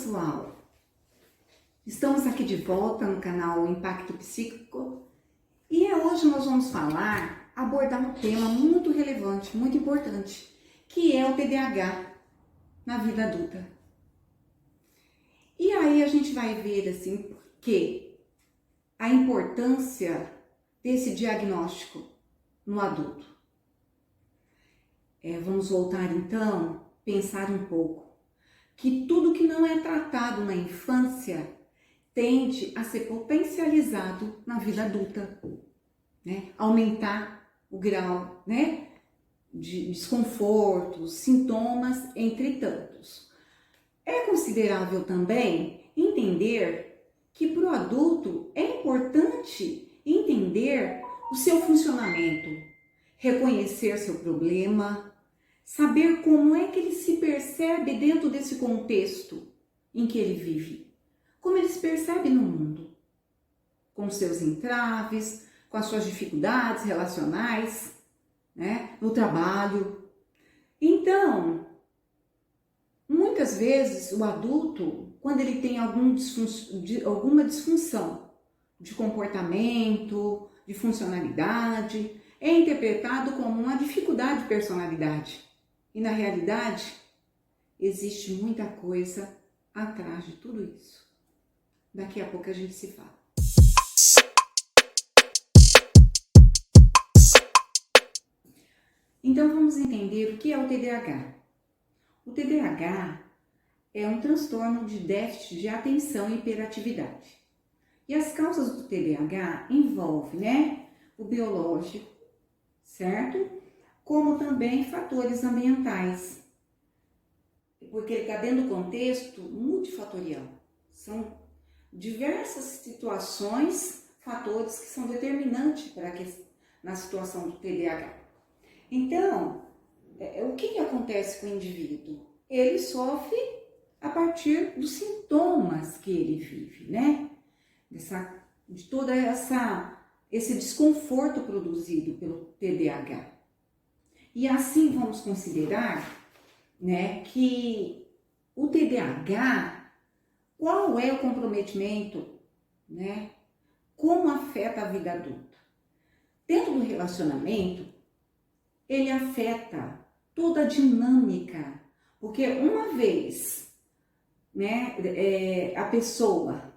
pessoal, estamos aqui de volta no canal Impacto Psíquico e hoje nós vamos abordar um tema muito relevante, muito importante, que é o TDAH na vida adulta. E aí a gente vai ver assim que a importância desse diagnóstico no adulto. Vamos voltar então, pensar um pouco, que tudo que não é tratado na infância tende a ser potencializado na vida adulta, né? Aumentar o grau, né, de desconfortos, sintomas, entre tantos. É considerável também entender que para o adulto é importante entender o seu funcionamento, reconhecer seu problema, saber como é que ele se percebe dentro desse contexto em que ele vive. Como ele se percebe no mundo. Com seus entraves, com as suas dificuldades relacionais, né, no trabalho. Então, muitas vezes o adulto, quando ele tem alguma disfunção de comportamento, de funcionalidade, é interpretado como uma dificuldade de personalidade. E na realidade, existe muita coisa atrás de tudo isso. Daqui a pouco a gente se fala. Então vamos entender o que é o TDAH. O TDAH é um transtorno de déficit de atenção e hiperatividade. E as causas do TDAH envolvem, né, o biológico, certo? Como também fatores ambientais, porque ele está dentro do contexto multifatorial. São diversas situações, fatores que são determinantes na situação do TDAH. Então, o que acontece com o indivíduo? Ele sofre a partir dos sintomas que ele vive, né? De todo esse desconforto produzido pelo TDAH. E assim vamos considerar, né, que o TDAH, qual é o comprometimento, né? Como afeta a vida adulta? Dentro do relacionamento, ele afeta toda a dinâmica, porque uma vez, né, a pessoa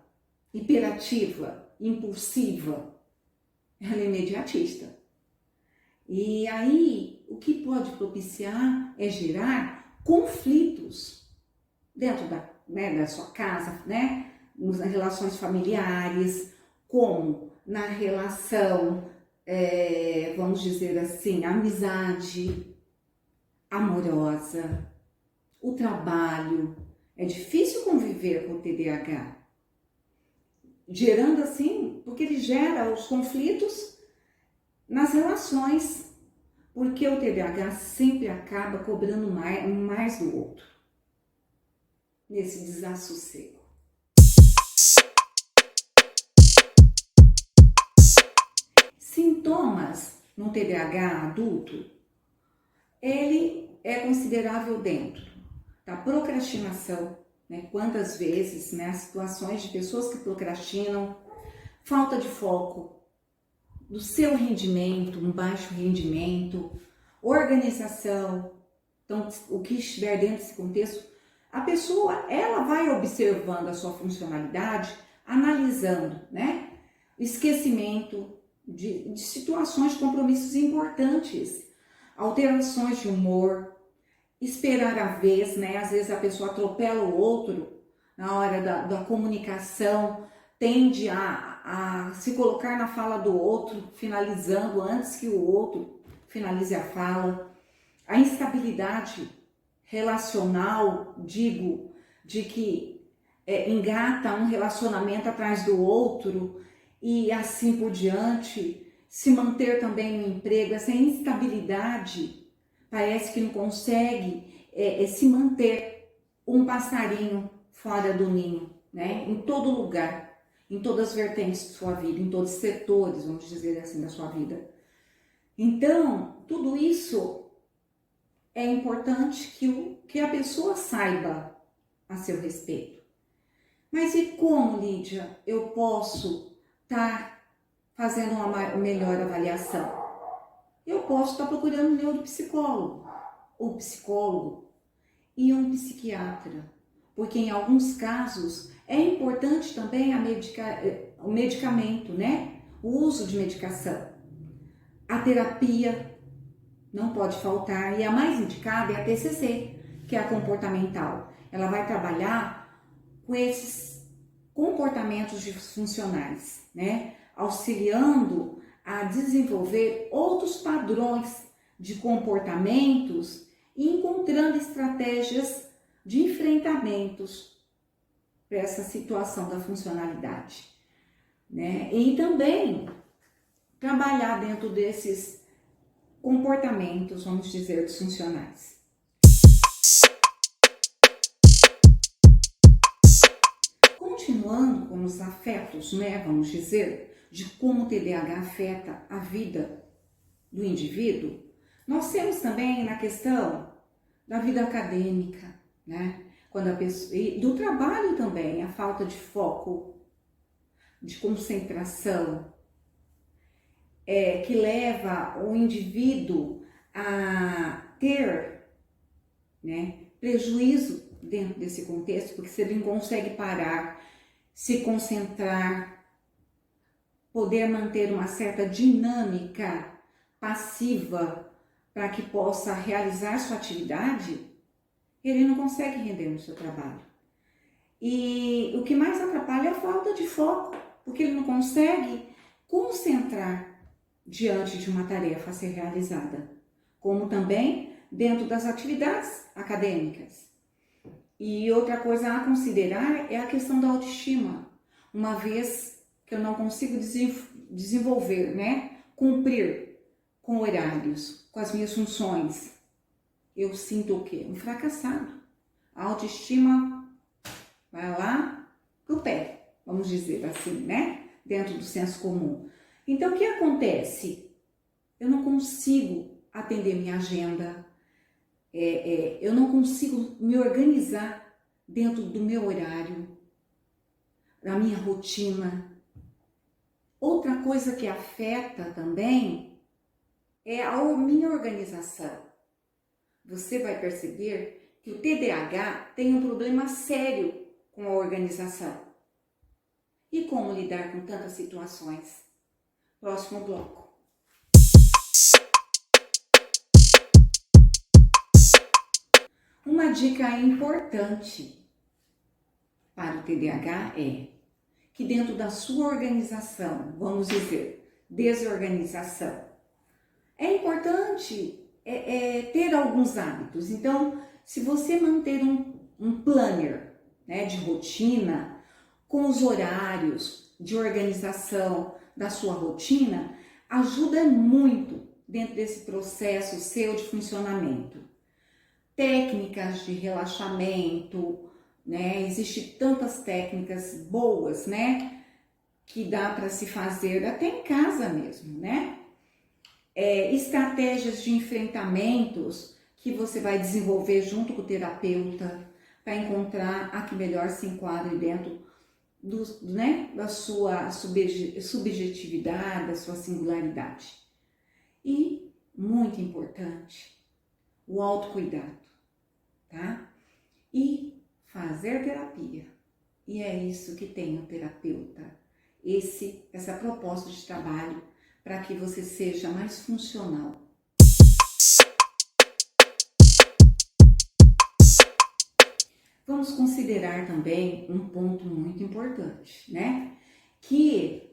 hiperativa, impulsiva, ela é imediatista. E aí, o que pode propiciar é gerar conflitos dentro da sua casa, né? Nas relações familiares, como na relação, vamos dizer assim, amizade amorosa, o trabalho. É difícil conviver com o TDAH, gerando assim, porque ele gera os conflitos nas relações, porque o TDAH sempre acaba cobrando mais do outro, nesse desassossego. Sintomas no TDAH adulto, ele é considerável dentro da procrastinação, né? Quantas vezes, né, as situações de pessoas que procrastinam, falta de foco, do seu rendimento, um baixo rendimento, organização. Então, o que estiver dentro desse contexto, a pessoa, ela vai observando a sua funcionalidade, analisando, né? Esquecimento de situações, de compromissos importantes, alterações de humor, esperar a vez, né? Às vezes a pessoa atropela o outro na hora da comunicação, tende a se colocar na fala do outro, finalizando antes que o outro finalize a fala. A instabilidade relacional, digo, de que engata um relacionamento atrás do outro e assim por diante, se manter também no emprego, essa instabilidade, parece que não consegue se manter um passarinho fora do ninho, né? Em todo lugar, em todas as vertentes de sua vida, em todos os setores, vamos dizer assim, da sua vida. Então, tudo isso é importante que a pessoa saiba a seu respeito. Mas e como, Lídia, eu posso estar fazendo uma melhor avaliação? Eu posso estar procurando um neuropsicólogo, ou psicólogo e um psiquiatra, porque em alguns casos é importante também o medicamento, né? O uso de medicação. A terapia não pode faltar, e a mais indicada é a TCC, que é a comportamental. Ela vai trabalhar com esses comportamentos disfuncionais, né? Auxiliando a desenvolver outros padrões de comportamentos e encontrando estratégias de enfrentamentos para essa situação da funcionalidade, né? E também trabalhar dentro desses comportamentos, vamos dizer, disfuncionais. Continuando com os afetos, né, vamos dizer, de como o TDAH afeta a vida do indivíduo, nós temos também na questão da vida acadêmica, né? Quando a pessoa, e do trabalho também, a falta de foco, de concentração, que leva o indivíduo a ter, né, prejuízo dentro desse contexto, porque se ele não consegue parar, se concentrar, poder manter uma certa dinâmica passiva para que possa realizar sua atividade, ele não consegue render no seu trabalho. E o que mais atrapalha é a falta de foco, porque ele não consegue concentrar diante de uma tarefa a ser realizada, como também dentro das atividades acadêmicas. E outra coisa a considerar é a questão da autoestima, uma vez que eu não consigo desenvolver, né, cumprir com horários, com as minhas funções, eu sinto o quê? Um fracassado. A autoestima vai lá pro pé, vamos dizer assim, né, dentro do senso comum. Então, o que acontece? Eu não consigo atender minha agenda, eu não consigo me organizar dentro do meu horário, da minha rotina. Outra coisa que afeta também é a minha organização. Você vai perceber que o TDAH tem um problema sério com a organização. E como lidar com tantas situações? Próximo bloco. Uma dica importante para o TDAH é que dentro da sua organização, vamos dizer, desorganização, é importante ter alguns hábitos. Então, se você manter um planner, né, de rotina, com os horários de organização da sua rotina, ajuda muito dentro desse processo seu de funcionamento. Técnicas de relaxamento, né? Existem tantas técnicas boas, né? Que dá para se fazer até em casa mesmo, né? Estratégias de enfrentamentos que você vai desenvolver junto com o terapeuta para encontrar a que melhor se enquadre dentro né, da sua subjetividade, da sua singularidade. E, muito importante, o autocuidado, tá? E fazer terapia. E é isso que tem o terapeuta. Essa proposta de trabalho para que você seja mais funcional. Vamos considerar também um ponto muito importante, né? Que,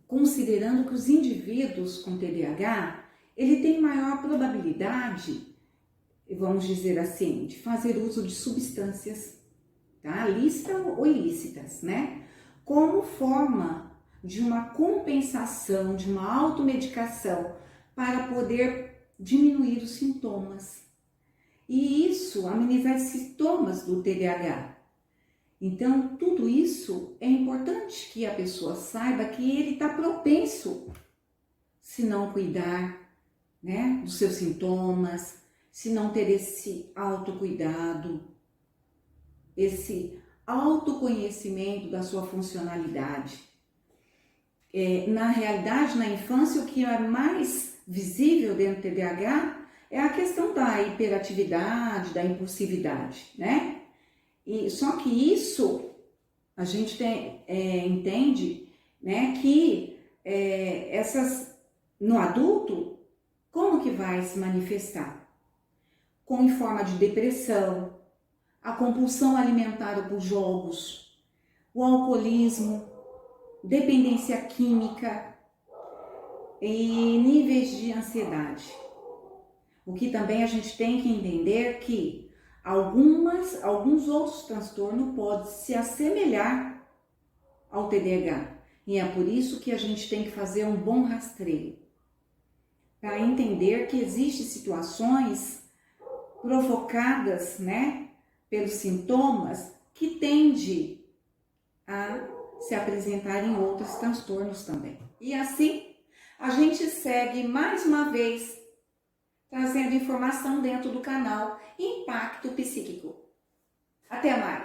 considerando que os indivíduos com TDAH, ele tem maior probabilidade, vamos dizer assim, de fazer uso de substâncias, tá? Lícitas ou ilícitas, né? Como forma de uma compensação, de uma automedicação para poder diminuir os sintomas. E isso amenizar os sintomas do TDAH. Então, tudo isso é importante que a pessoa saiba que ele está propenso, se não cuidar, né, dos seus sintomas, se não ter esse autocuidado, esse autoconhecimento da sua funcionalidade. Na realidade, na infância, o que é mais visível dentro do TDAH é a questão da hiperatividade, da impulsividade, né? Só que isso a gente entende, né, que no adulto, como que vai se manifestar? Em forma de depressão, a compulsão alimentar por jogos, o alcoolismo, dependência química e níveis de ansiedade. O que também a gente tem que entender que alguns outros transtornos podem se assemelhar ao TDAH. E é por isso que a gente tem que fazer um bom rastreio, para entender que existem situações provocadas, né, pelos sintomas que tendem a se apresentar em outros transtornos também. E assim, a gente segue mais uma vez trazendo informação dentro do canal Impacto Psíquico. Até mais!